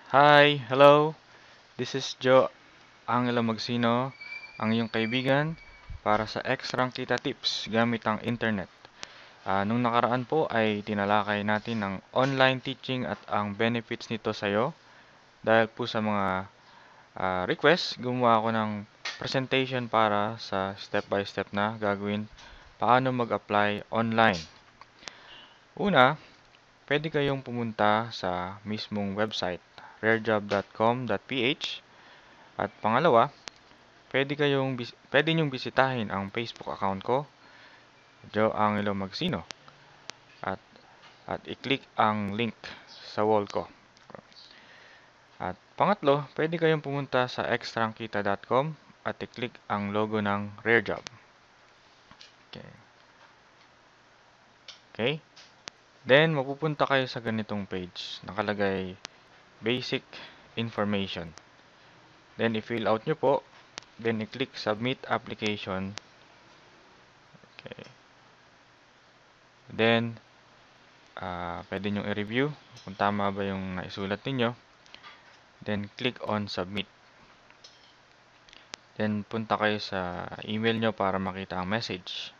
Hi, hello. This is Joe Angelo Magsino, ang iyong kaibigan para sa Extrang Kita Tips gamit ang internet. Nung nakaraan po ay tinalakay natin ang online teaching at ang benefits nito sa iyo. Dahil po sa mga request, gumawa ako ng presentation para sa step by step na gagawin paano mag-apply online. Una, pwede kayong pumunta sa mismong website rarejob.com.ph. At pangalawa, pwede niyong bisitahin ang Facebook account ko, Joe Angelo Magsino, at i-click ang link sa wall ko. At pangatlo, pwede kayong pumunta sa extrangkita.com at i-click ang logo ng Rare Job. Okay. Okay? Then, mapupunta kayo sa ganitong page. Nakalagay, Basic Information. Then, i-fill out nyo po. Then, i-click Submit Application. Okay. Then, pwede nyo i-review kung tama ba yung naisulat ninyo. Then, click on Submit. Then, punta kayo sa email nyo para makita ang message.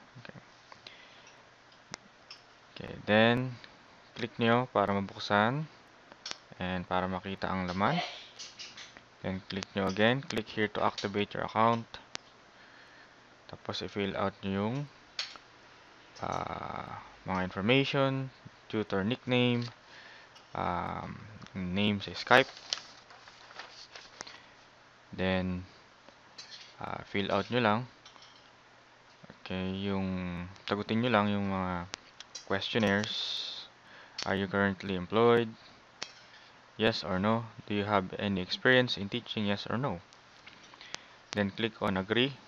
Okay. Then, click nyo para mabuksan and para makita ang laman. Then, click nyo again. Click here to activate your account. Tapos, i-fill out nyo yung mga information, tutor nickname, name sa Skype. Then, fill out nyo lang. Okay, sagutin nyo lang yung mga questionnaires. Are you currently employed? Yes or no? Do you have any experience in teaching? Yes or no? Then click on agree.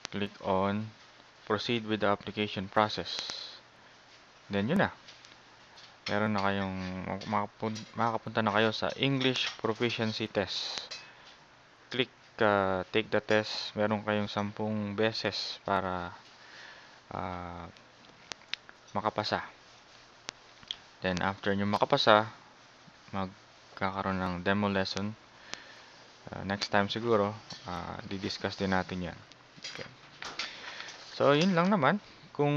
Click on proceed with the application process. Then yun na. Meron na kayong makapunta na kayo sa English Proficiency Test. Click take the test. Meron kayong 10 beses para makapasa. Then after nyo makapasa, magkakaroon ng demo lesson. Next time siguro, di-discuss din natin yan. Okay. So, yun lang naman. Kung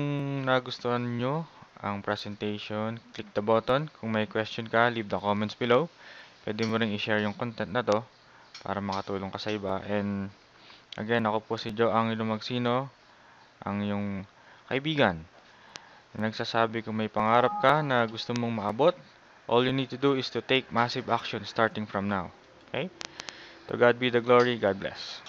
nagustuhan nyo ang presentation, click the button. Kung may question ka, leave the comments below. Pwede mo rin i-share yung content na to para makatulong ka sa iba. And again, ako po si Joe Angelo Magsino, ang iyong kaibigan. Nagsasabi kung may pangarap ka na gusto mong maabot, all you need to do is to take massive action starting from now. Okay? To God be the glory. God bless.